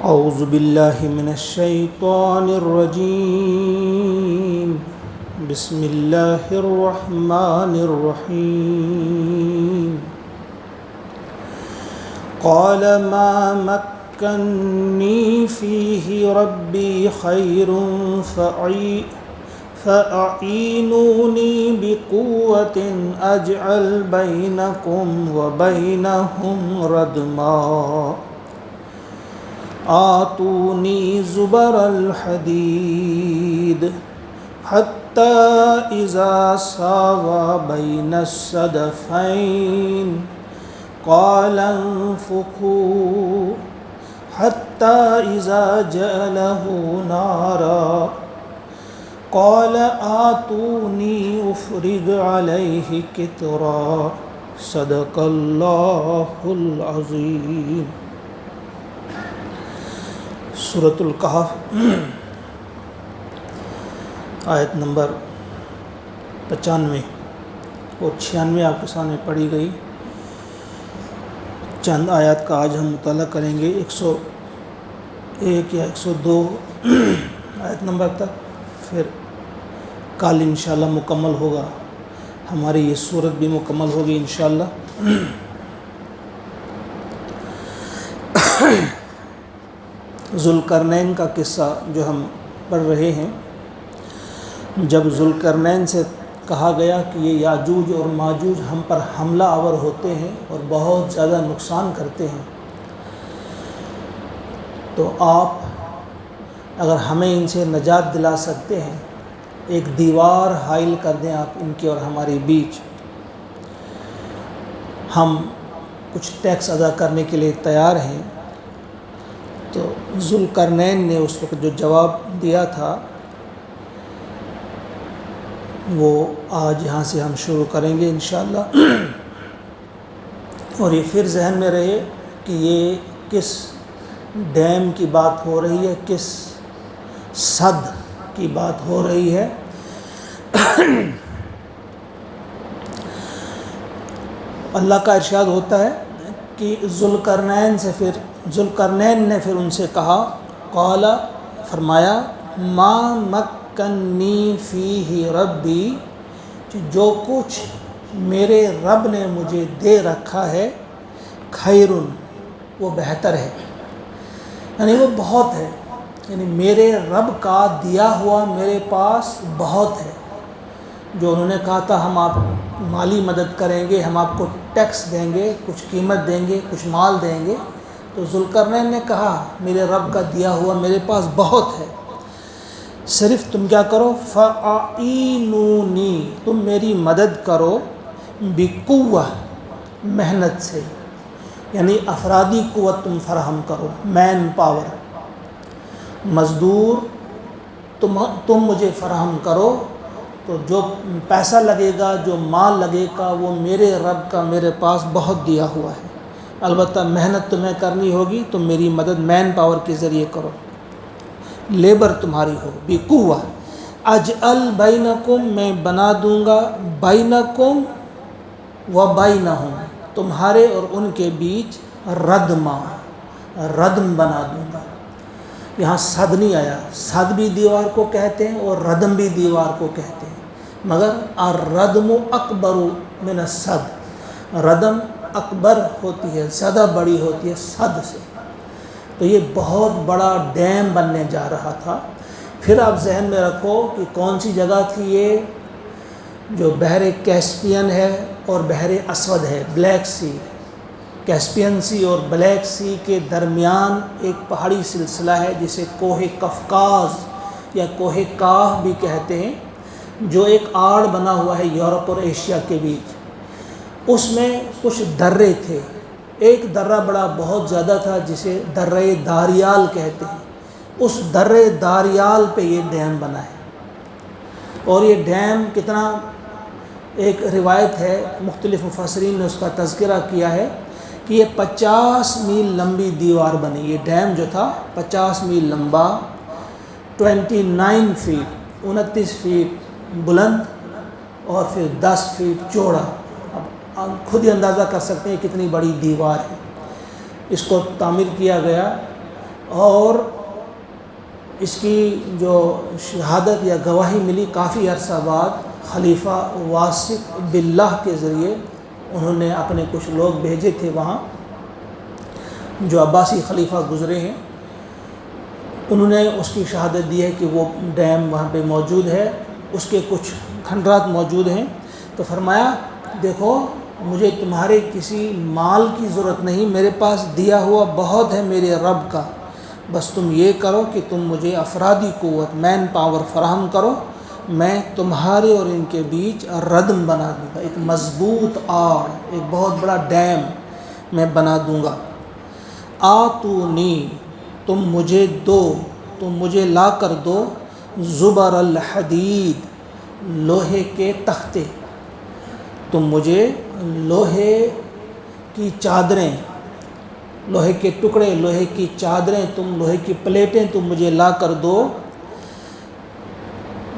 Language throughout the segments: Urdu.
اعوذ باللہ من الشیطان الرجیم بسم اللہ الرحمن الرحیم قال ما مکنی فیہ ربی خیر فأعینونی بقوة اجعل بینکم وبینہم ردما آتونی زبر الحدید حتی اذا ساوى بین الصدفین قال انفخوا حتی اذا جعله نارا قال آتونی افرغ علیہ قطرا صدق اللہ العظیم۔ سورۃ الکہف آیت نمبر 95 اور 96 آپ کے سامنے پڑھی گئی۔ چند آیات کا آج ہم مطالعہ کریں گے، 101 یا 102 آیت نمبر تک، پھر کل انشاءاللہ مکمل ہوگا، ہماری یہ سورت بھی مکمل ہوگی انشاءاللہ۔ ذوالقرنین کا قصہ جو ہم پڑھ رہے ہیں، جب ذوالقرنین سے کہا گیا کہ یہ یاجوج اور ماجوج ہم پر حملہ آور ہوتے ہیں اور بہت زیادہ نقصان کرتے ہیں، تو آپ اگر ہمیں ان سے نجات دلا سکتے ہیں، ایک دیوار حائل کر دیں آپ ان کے اور ہمارے بیچ، ہم کچھ ٹیکس ادا کرنے کے لیے تیار ہیں۔ تو ذوالقرنین نے اس وقت جو جواب دیا تھا وہ آج یہاں سے ہم شروع کریں گے انشاءاللہ، اور یہ پھر ذہن میں رہے کہ یہ کس ڈیم کی بات ہو رہی ہے، کس سد کی بات ہو رہی ہے۔ اللہ کا ارشاد ہوتا ہے کہ ذوالقرنین نے پھر ان سے کہا، قال فرمایا، ما مکنی فیہ ربی، جو کچھ میرے رب نے مجھے دے رکھا ہے، خیر وہ بہتر ہے، یعنی وہ بہت ہے، یعنی میرے رب کا دیا ہوا میرے پاس بہت ہے۔ جو انہوں نے کہا تھا ہم آپ مالی مدد کریں گے، ہم آپ کو ٹیکس دیں گے، کچھ قیمت دیں گے، کچھ مال دیں گے، تو ذوالقرنین نے کہا میرے رب کا دیا ہوا میرے پاس بہت ہے، صرف تم کیا کرو، فَأَعِینُونِی، تم میری مدد کرو، بِقُوَّۃ، محنت سے، یعنی افرادی قوت تم فراہم کرو، مین پاور، مزدور تم مجھے فراہم کرو، تو جو پیسہ لگے گا، جو مال لگے گا، وہ میرے رب کا میرے پاس بہت دیا ہوا ہے، البتہ محنت تمہیں کرنی ہوگی، تم میری مدد مین پاور کے ذریعے کرو، لیبر تمہاری ہو، بِقُوَّۃ اجعل بینکم، میں بنا دوں گا، بینکم و بینہم، تمہارے اور ان کے بیچ، ردما، ردم بنا دوں گا۔ یہاں صد نہیں آیا، صد بھی دیوار کو کہتے ہیں اور ردم بھی دیوار کو کہتے ہیں، مگر الردم اکبر من الصد، ردم اکبر ہوتی ہے، زیادہ بڑی ہوتی ہے صد سے، تو یہ بہت بڑا ڈیم بننے جا رہا تھا۔ پھر آپ ذہن میں رکھو کہ کون سی جگہ تھی یہ، جو بحر کیسپین ہے اور بحر اسود ہے، بلیک سی، کیسپین سی اور بلیک سی کے درمیان ایک پہاڑی سلسلہ ہے جسے کوہ قفقاز یا کوہ کاف بھی کہتے ہیں، جو ایک آڑ بنا ہوا ہے یورپ اور ایشیا کے بیچ۔ اس میں کچھ درے تھے، ایک درہ بڑا بہت زیادہ تھا جسے درہ داریال کہتے ہیں، اس درہ داریال پہ یہ ڈیم بنا ہے، اور یہ ڈیم کتنا، ایک روایت ہے، مختلف مفسرین نے اس کا تذکرہ کیا ہے کہ یہ 50 میل لمبی دیوار بنی، یہ ڈیم جو تھا 50 میل لمبا، 29 فیٹ 29 فیٹ بلند اور پھر 10 فیٹ چوڑا۔ اب آپ خود ہی اندازہ کر سکتے ہیں کتنی بڑی دیوار ہے۔ اس کو تعمیر کیا گیا اور اس کی جو شہادت یا گواہی ملی کافی عرصہ بعد خلیفہ واثق باللہ کے ذریعے، انہوں نے اپنے کچھ لوگ بھیجے تھے وہاں، جو عباسی خلیفہ گزرے ہیں، انہوں نے اس کی شہادت دی ہے کہ وہ ڈیم وہاں پہ موجود ہے، اس کے کچھ کھنڈرات موجود ہیں۔ تو فرمایا دیکھو مجھے تمہارے کسی مال کی ضرورت نہیں، میرے پاس دیا ہوا بہت ہے میرے رب کا، بس تم یہ کرو کہ تم مجھے افرادی قوت، مین پاور فراہم کرو، میں تمہارے اور ان کے بیچ ردم بنا دوں گا، ایک مضبوط آڑ، ایک بہت بڑا ڈیم میں بنا دوں گا۔ آتونی، تم مجھے دو، تم مجھے لا کر دو، زبر الحدید، لوہے کے تختے، تم مجھے لوہے کی چادریں، لوہے کے ٹکڑے، لوہے کی چادریں، تم لوہے کی پلیٹیں تم مجھے لا کر دو۔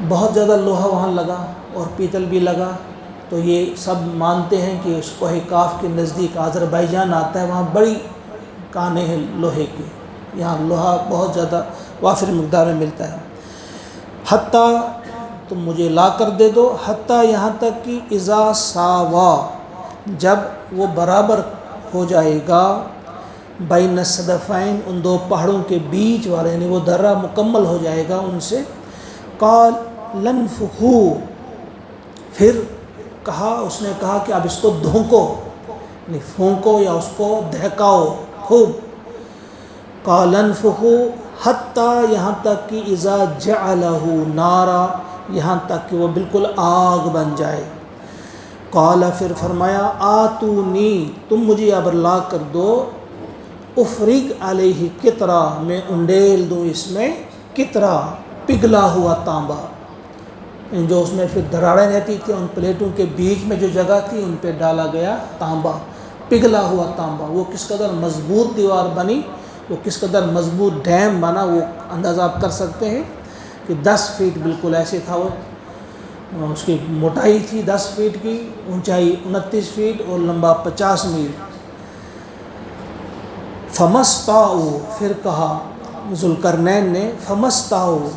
بہت زیادہ لوہا وہاں لگا اور پیتل بھی لگا، تو یہ سب مانتے ہیں کہ اس کوہ کاف کے نزدیک آذربائیجان آتا ہے، وہاں بڑی کانیں ہیں لوہے کی، یہاں لوہا بہت زیادہ وافر مقدار میں ملتا ہے۔ حتیٰ، تم مجھے لا کر دے دو، حتیٰ یہاں تک کہ اذا ساوا، جب وہ برابر ہو جائے گا، بین الصدفین، ان دو پہاڑوں کے بیچ والے، یعنی وہ درہ مکمل ہو جائے گا ان سے، قال لنفخو، پھر کہا، اس نے کہا کہ اب اس کو دھونکو، یعنی پھونکو یا اس کو دہکاؤ خوب۔ قال انفخو، حتیٰ، یہاں تک کہ اذا جعلہ نارا، یہاں تک کہ وہ بالکل آگ بن جائے۔ قال، پھر فرمایا، آتونی، تم مجھے اب لا کر دو، افرغ علیہ قطرہ، میں انڈیل دوں اس میں قطرہ، پگھلا ہوا تانبا، جو اس میں پھر دراڑیں رہتی تھیں، ان پلیٹوں کے بیچ میں جو جگہ تھی ان پہ ڈالا گیا تانبا، پگھلا ہوا تانبا۔ وہ کس قدر مضبوط دیوار بنی، وہ کس قدر مضبوط ڈیم بنا، وہ اندازہ آپ کر سکتے ہیں کہ 10 فیٹ بالکل ایسے تھا وہ، اس کی موٹائی تھی 10 فیٹ کی، اونچائی 29 فیٹ اور لمبا 50 میل۔ فمستطاعوا، پھر کہا ذوالقرنین نے، فمستطاعوا،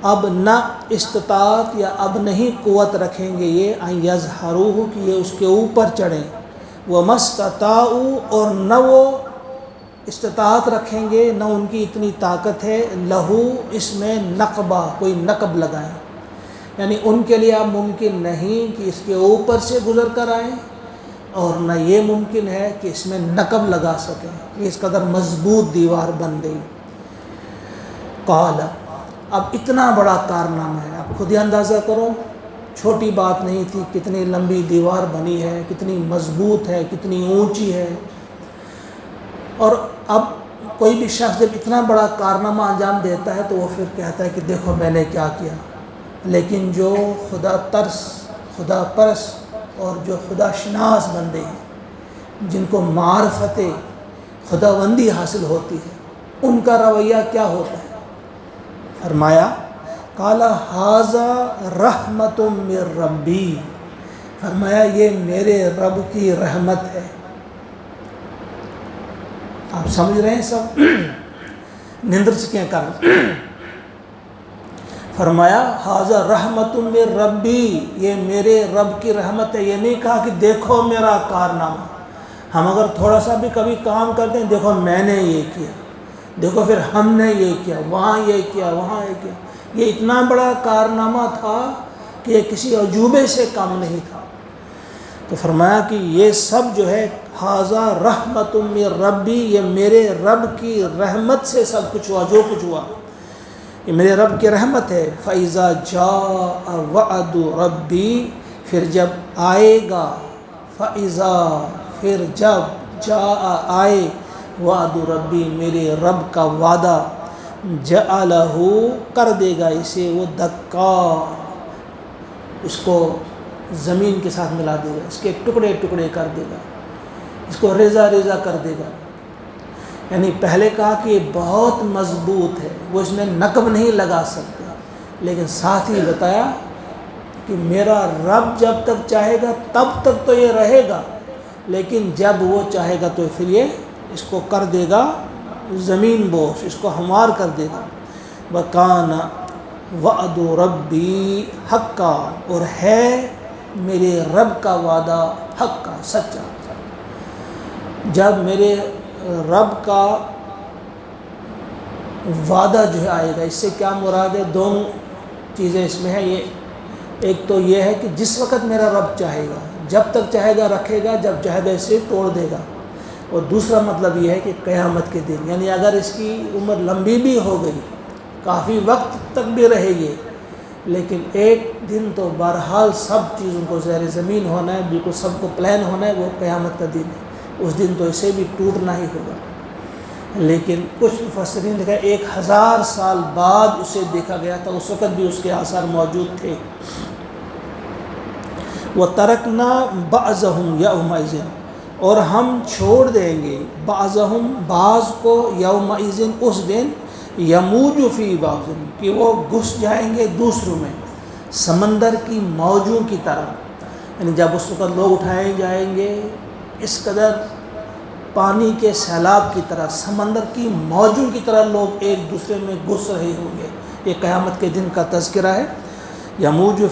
اب نہ استطاعت یا اب نہیں قوت رکھیں گے یہ، ان یظہروہ، کہ یہ اس کے اوپر چڑھیں، ومستطاعوا، اور نہ وہ استطاعت رکھیں گے، نہ ان کی اتنی طاقت ہے، لہو، اس میں نقبہ، کوئی نقب لگائیں، یعنی ان کے لیے اب ممکن نہیں کہ اس کے اوپر سے گزر کر آئیں، اور نہ یہ ممکن ہے کہ اس میں نقب لگا سکیں، یہ اس قدر مضبوط دیوار بن گئی۔ قال، اب اتنا بڑا کارنامہ ہے، آپ خود ہی اندازہ کرو، چھوٹی بات نہیں تھی، کتنی لمبی دیوار بنی ہے، کتنی مضبوط ہے، کتنی اونچی ہے۔ اور اب کوئی بھی شخص جب اتنا بڑا کارنامہ انجام دیتا ہے تو وہ پھر کہتا ہے کہ دیکھو میں نے کیا کیا، لیکن جو خدا ترس، خدا پرس اور جو خدا شناس بندے ہیں، جن کو معرفت خداوندی حاصل ہوتی ہے، ان کا رویہ کیا ہوتا ہے؟ فرمایا، قال ھذا رحمت من ربی، فرمایا یہ میرے رب کی رحمت ہے۔ آپ سمجھ رہے ہیں سب، نندر سے کیا کر، فرمایا ھذا رحمت من ربی، یہ میرے رب کی رحمت ہے۔ یہ نہیں کہا کہ دیکھو میرا کارنامہ، ہم اگر تھوڑا سا بھی کبھی کام کرتے ہیں، دیکھو میں نے یہ کیا، دیکھو پھر ہم نے یہ کیا، وہاں یہ کیا، وہاں یہ کیا، یہ اتنا بڑا کارنامہ تھا کہ یہ کسی عجوبے سے کم نہیں تھا۔ تو فرمایا کہ یہ سب جو ہے ھذا رحمت من ربی، یہ میرے رب کی رحمت سے سب کچھ ہوا، جو کچھ ہوا یہ میرے رب کی رحمت ہے۔ فَإِذَا جَاءَ وَعْدُ رَبِّي، پھر جب آئے گا، فَإِذَا، پھر جب، جاء، آئے، وعد ربی، میرے رب کا وعدہ، جعلہ، کر دے گا اسے وہ دکا، اس کو زمین کے ساتھ ملا دے گا، اس کے ٹکڑے ٹکڑے کر دے گا، اس کو ریزہ ریزہ کر دے گا۔ یعنی پہلے کہا کہ یہ بہت مضبوط ہے، وہ اس میں نقب نہیں لگا سکتے، لیکن ساتھ ہی بتایا کہ میرا رب جب تک چاہے گا تب تک تو یہ رہے گا، لیکن جب وہ چاہے گا تو پھر یہ اس کو کر دے گا زمین بوش، اس کو ہموار کر دے گا۔ وَكَانَ وَعْدُ رَبِّي حَقًّا، اور ہے میرے رب کا وعدہ حق کا، سچا۔ جب میرے رب کا وعدہ جو ہے آئے گا، اس سے کیا مراد ہے؟ دونوں چیزیں اس میں ہیں۔ یہ ایک تو یہ ہے کہ جس وقت میرا رب چاہے گا، جب تک چاہے گا رکھے گا، جب چاہے گا اسے توڑ دے گا۔ اور دوسرا مطلب یہ ہے کہ قیامت کے دن، یعنی اگر اس کی عمر لمبی بھی ہو گئی، کافی وقت تک بھی رہے گی، لیکن ایک دن تو بہرحال سب چیزوں کو زیر زمین ہونا ہے، بالکل سب کو پلان ہونا ہے، وہ قیامت کا دن ہے۔ اس دن تو اسے بھی ٹوٹنا ہی ہوگا۔ لیکن کچھ مفسرین نے کہا 1000 سال بعد اسے دیکھا گیا تھا، اس وقت بھی اس کے آثار موجود تھے۔ وَتَرَكْنَا بَعْضَهُمْ يَوْمَئِذٍ، اور ہم چھوڑ دیں گے بعضهم، بعض کو، یومئذ اس دن، یموج فی بعض، کہ وہ گھس جائیں گے دوسروں میں، سمندر کی موجوں کی طرح۔ یعنی جب اس وقت لوگ اٹھائے جائیں گے اس قدر پانی کے سیلاب کی طرح، سمندر کی موجوں کی طرح لوگ ایک دوسرے میں گھس رہے ہوں گے۔ یہ قیامت کے دن کا تذکرہ ہے۔ یموج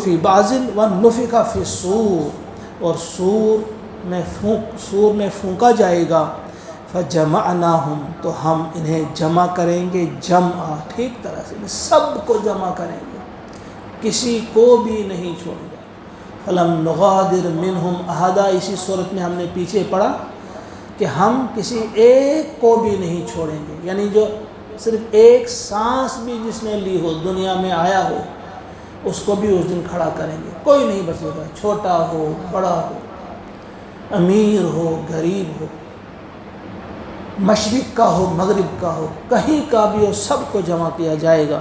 فی بعض ونفخ فی الصور، اور سور میں پھونکا جائے گا۔ فجمعناہم، تو ہم انہیں جمع کریں گے، جمع ٹھیک طرح سے سب کو جمع کریں گے، کسی کو بھی نہیں چھوڑیں گے۔ فلم نغادر منہم احدا، اسی صورت میں ہم نے پیچھے پڑھا کہ ہم کسی ایک کو بھی نہیں چھوڑیں گے، یعنی جو صرف ایک سانس بھی جس نے لی ہو، دنیا میں آیا ہو، اس کو بھی اس دن کھڑا کریں گے، کوئی نہیں بچے گا، چھوٹا ہو بڑا ہو، امیر ہو غریب ہو، مشرق کا ہو مغرب کا ہو، کہیں کا بھی ہو، سب کو جمع کیا جائے گا۔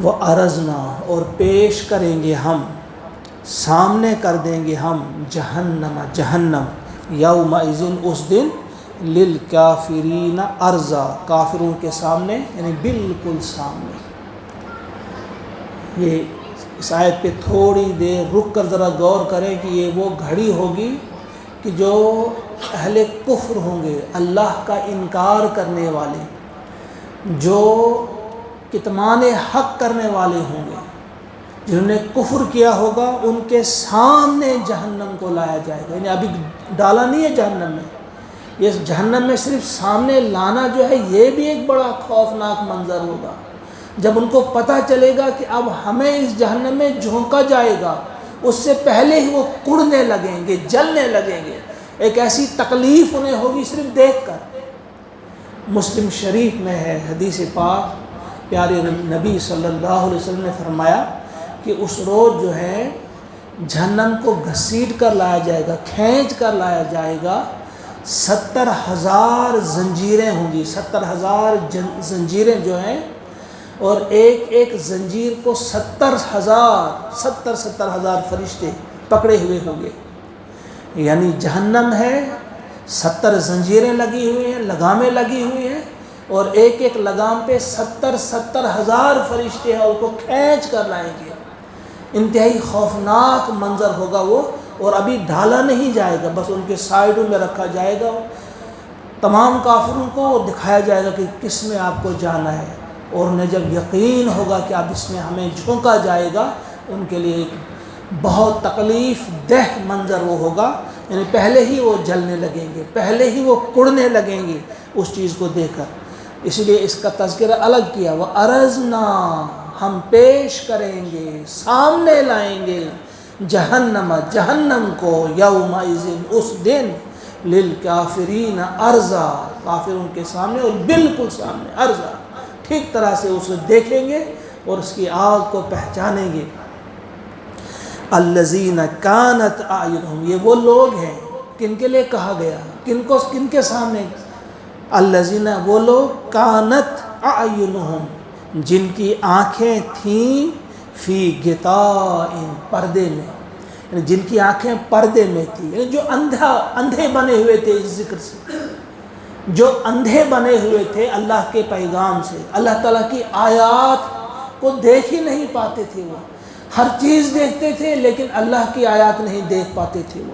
وَأَرَزْنَا، اور پیش کریں گے ہم، سامنے کر دیں گے ہم، جہنم یومئذ اس دن، للکافرین عرضا، کافروں کے سامنے، یعنی بالکل سامنے۔ یہ اس آیت پہ تھوڑی دیر رک کر ذرا غور کریں کہ یہ وہ گھڑی ہوگی کہ جو اہل کفر ہوں گے، اللہ کا انکار کرنے والے، جو کتمان حق کرنے والے ہوں گے، جنہوں نے کفر کیا ہوگا، ان کے سامنے جہنم کو لایا جائے گا۔ یعنی ابھی ڈالا نہیں ہے جہنم میں، یہ جہنم میں صرف سامنے لانا جو ہے، یہ بھی ایک بڑا خوفناک منظر ہوگا۔ جب ان کو پتہ چلے گا کہ اب ہمیں اس جہنم میں جھونکا جائے گا، اس سے پہلے ہی وہ کڑنے لگیں گے، جلنے لگیں گے، ایک ایسی تکلیف انہیں ہوگی صرف دیکھ کر۔ مسلم شریف میں ہے حدیث پاک، پیارے نبی صلی اللہ علیہ وسلم نے فرمایا کہ اس روز جو ہے جہنم کو گھسیٹ کر لایا جائے گا، کھینچ کر لایا جائے گا، 70,000 زنجیریں ہوں گی، 70,000 زنجیریں جو ہیں، اور ایک ایک زنجیر کو 70,000 فرشتے پکڑے ہوئے ہوں گے۔ یعنی جہنم ہے، 70 زنجیریں لگی ہوئی ہیں، لگامیں لگی ہوئی ہیں، اور ایک ایک لگام پہ 70,000 فرشتے ہیں، اور کو کھینچ کر لائیں گے۔ انتہائی خوفناک منظر ہوگا وہ، اور ابھی ڈھالا نہیں جائے گا، بس ان کے سائیڈوں میں رکھا جائے گا۔ تمام کافروں کو دکھایا جائے گا کہ کس میں آپ کو جانا ہے، اور انہیں جب یقین ہوگا کہ اب اس میں ہمیں جھونکا جائے گا، ان کے لیے ایک بہت تکلیف دہ منظر وہ ہوگا۔ یعنی پہلے ہی وہ جلنے لگیں گے، پہلے ہی وہ کڑنے لگیں گے اس چیز کو دیکھ کر۔ اس لیے اس کا تذکرہ الگ کیا، وَأَرَزْنَا، ہم پیش کریں گے، سامنے لائیں گے، جہنم کو، یومئذ اس دن، للکافرین عرضا، کافروں کے سامنے اور بالکل سامنے، عرضا ٹھیک طرح سے اسے دیکھیں گے اور اس کی آگ کو پہچانیں گے۔ الذین کانت اعینہم، یہ وہ لوگ ہیں کن کے لیے کہا گیا، کن کے سامنے؟ الذین، وہ لوگ، کانت اعینہم، جن کی آنکھیں تھیں، فی غطاء، پردے میں، یعنی جن کی آنکھیں پردے میں تھیں، یعنی جو اندھے بنے ہوئے تھے اس ذکر سے، جو اندھے بنے ہوئے تھے اللہ کے پیغام سے، اللہ تعالیٰ کی آیات کو دیکھ ہی نہیں پاتے تھے، وہ ہر چیز دیکھتے تھے لیکن اللہ کی آیات نہیں دیکھ پاتے تھے وہ،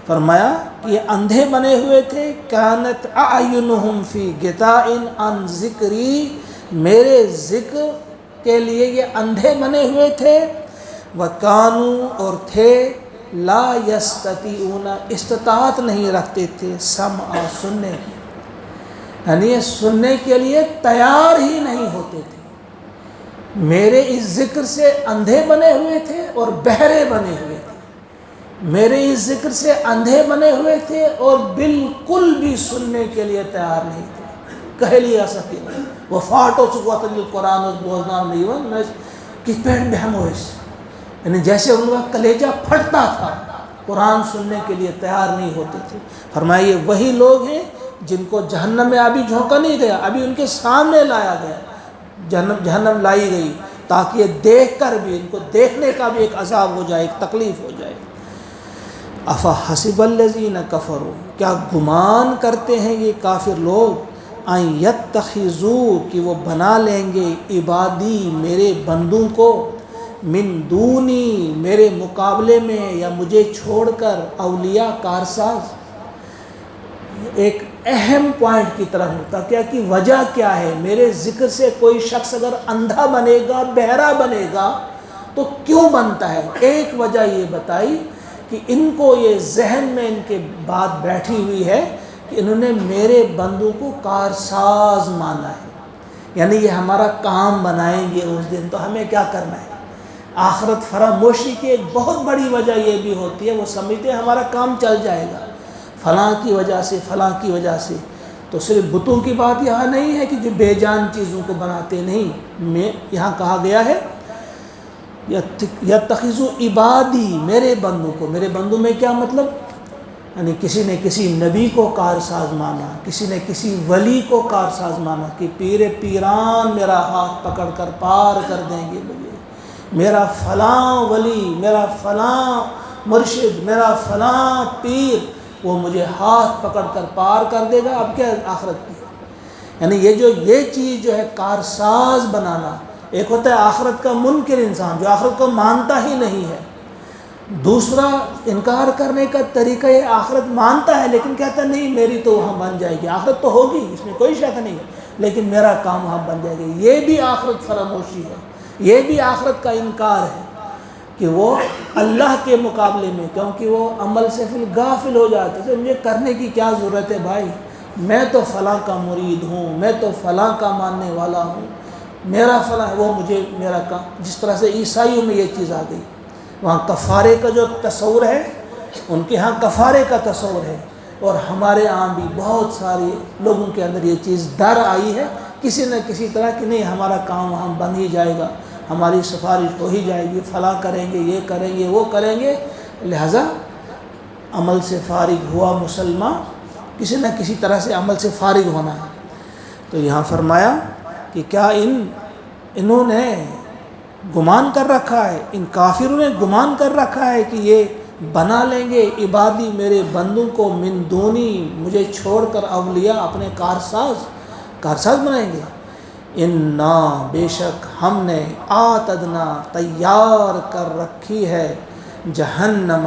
فرمایا کہ یہ اندھے بنے ہوئے تھے، کانت اعینہم فی غطاء عن ذکری، میرے ذکر کے لیے یہ اندھے بنے ہوئے تھے، وکانوا، اور تھے، لا یستطیعون، استطاعت نہیں رکھتے تھے، سمع، سننے کی، یعنی یہ سننے کے لیے تیار ہی نہیں ہوتے تھے۔ میرے اس ذکر سے اندھے بنے ہوئے تھے اور بہرے بنے ہوئے تھے، میرے اس ذکر سے اندھے بنے ہوئے تھے اور بالکل بھی سننے کے لیے تیار نہیں تھے۔ کہہ لیا سکتے وہ فاٹو سکوت القرآن بوزنام نہیں کتپین بہموش، یعنی جیسے ان کا کلیجہ پھٹتا تھا، قرآن سننے کے لیے تیار نہیں ہوتے تھے۔ فرمایا یہ وہی لوگ ہیں جن کو جہنم میں ابھی جھونکا نہیں گیا، ابھی ان کے سامنے لایا گیا، جہنم لائی گئی تاکہ یہ دیکھ کر بھی، ان کو دیکھنے کا بھی ایک عذاب ہو جائے، ایک تکلیف ہو جائے۔ افحسب الذین کفروا، کیا گمان کرتے ہیں یہ کافر لوگ، ان یتخذوا، کہ وہ بنا لیں گے، عبادی، میرے بندوں کو، من دونی، میرے مقابلے میں یا مجھے چھوڑ کر، اولیاء، کارساز۔ ایک اہم پوائنٹ کی طرف ہوتا کیا کہ وجہ کیا ہے، میرے ذکر سے کوئی شخص اگر اندھا بنے گا، بہرا بنے گا تو کیوں بنتا ہے؟ ایک وجہ یہ بتائی کہ ان کو یہ ذہن میں ان کے بات بیٹھی ہوئی ہے کہ انہوں نے میرے بندوں کو کارساز مانا ہے، یعنی یہ ہمارا کام بنائیں گے اس دن، تو ہمیں کیا کرنا ہے۔ آخرت فراموشی کی ایک بہت بڑی وجہ یہ بھی ہوتی ہے، وہ سمجھتے ہیں ہمارا کام چل جائے گا فلاں کی وجہ سے، فلاں کی وجہ سے۔ تو صرف بتوں کی بات یہاں نہیں ہے کہ جو بے جان چیزوں کو بناتے نہیں، میں یہاں کہا گیا ہے یتخذوا عبادی، میرے بندوں کو، میرے بندوں میں کیا مطلب، یعنی کسی نے کسی نبی کو کارساز مانا، کسی نے کسی ولی کو کارساز مانا کہ پیر پیران میرا ہاتھ پکڑ کر پار کر دیں گے مجھے، میرا فلاں ولی، میرا فلاں مرشد، میرا فلاں پیر وہ مجھے ہاتھ پکڑ کر پار کر دے گا۔ اب کیا آخرت کی، یعنی یہ چیز جو ہے کارساز بنانا، ایک ہوتا ہے آخرت کا منکر انسان جو آخرت کو مانتا ہی نہیں ہے، دوسرا انکار کرنے کا طریقہ یہ آخرت مانتا ہے لیکن کہتا ہے نہیں میری تو وہاں بن جائے گی، آخرت تو ہوگی اس میں کوئی شک نہیں، لیکن میرا کام وہاں بن جائے گا۔ یہ بھی آخرت فراموشی ہے، یہ بھی آخرت کا انکار ہے کہ وہ اللہ کے مقابلے میں، کیونکہ وہ عمل سے غافل ہو جاتا ہے، مجھے کرنے کی کیا ضرورت ہے بھائی، میں تو فلاں کا مرید ہوں، میں تو فلاں کا ماننے والا ہوں، میرا فلاں، وہ مجھے میرا کام، جس طرح سے عیسائیوں میں یہ چیز آ گئی، وہاں کفارے کا جو تصور ہے ان کے ہاں کفارے کا تصور ہے، اور ہمارے ہاں بھی بہت سارے لوگوں کے اندر یہ چیز ڈر آئی ہے کسی نہ کسی طرح کہ نہیں ہمارا کام وہاں بن ہی جائے گا، ہماری سفارش ہو ہی جائے گی، فلاں کریں گے، یہ کریں گے، وہ کریں گے، لہذا عمل سے فارغ ہوا مسلمان، کسی نہ کسی طرح سے عمل سے فارغ ہونا ہے۔ تو یہاں فرمایا کہ کیا انہوں نے گمان کر رکھا ہے، ان کافروں نے گمان کر رکھا ہے کہ یہ بنا لیں گے عبادی، میرے بندوں کو، من دونی، مجھے چھوڑ کر، اولیاء، اپنے کارساز بنائیں گے۔ انا، بے شک ہم نے، آتدنا، تیار کر رکھی ہے، جہنم،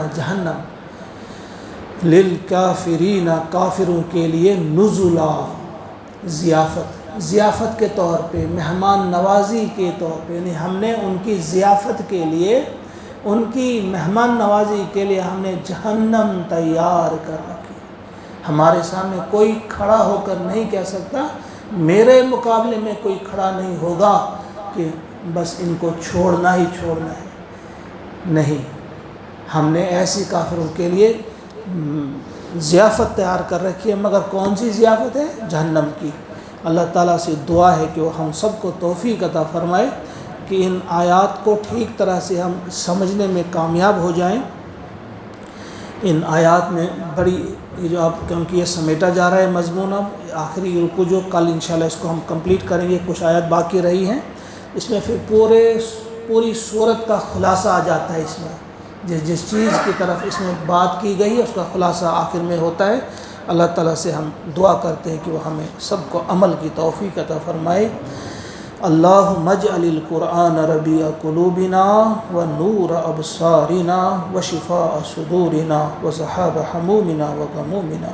للکافرین، کافروں کے لیے، نزلا، ضیافت کے طور پہ، مہمان نوازی کے طور پہ، یعنی ہم نے ان کی ضیافت کے لیے، ان کی مہمان نوازی کے لیے ہم نے جہنم تیار کر رکھی۔ ہمارے سامنے کوئی کھڑا ہو کر نہیں کہہ سکتا، میرے مقابلے میں کوئی کھڑا نہیں ہوگا کہ بس ان کو چھوڑنا ہی چھوڑنا ہے، نہیں، ہم نے ایسی کافروں کے لیے ضیافت تیار کر رکھی ہے، مگر کون سی ضیافت ہے؟ جہنم کی۔ اللہ تعالیٰ سے دعا ہے کہ وہ ہم سب کو توفیق عطا فرمائے کہ ان آیات کو ٹھیک طرح سے ہم سمجھنے میں کامیاب ہو جائیں۔ ان آیات میں بڑی یہ جو آپ، کیونکہ یہ سمیٹا جا رہا ہے مضمون، اب آخری رکوع جو کل انشاءاللہ اس کو ہم کمپلیٹ کریں گے، کچھ آیات باقی رہی ہیں، اس میں پھر پوری صورت کا خلاصہ آ جاتا ہے، اس میں جس چیز کی طرف اس میں بات کی گئی ہے اس کا خلاصہ آخر میں ہوتا ہے۔ اللہ تعالیٰ سے ہم دعا کرتے ہیں کہ وہ ہمیں سب کو عمل کی توفیق عطا فرمائے۔ اللہم اجعل القرآن ربیع قلوبنا ونور ابصارنا وشفاء صدورنا وذهاب همومنا وغمومنا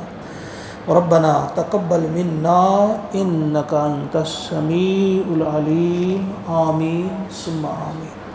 ربنا تقبل منا انك انت السمیع العلیم آمین ثم آمین.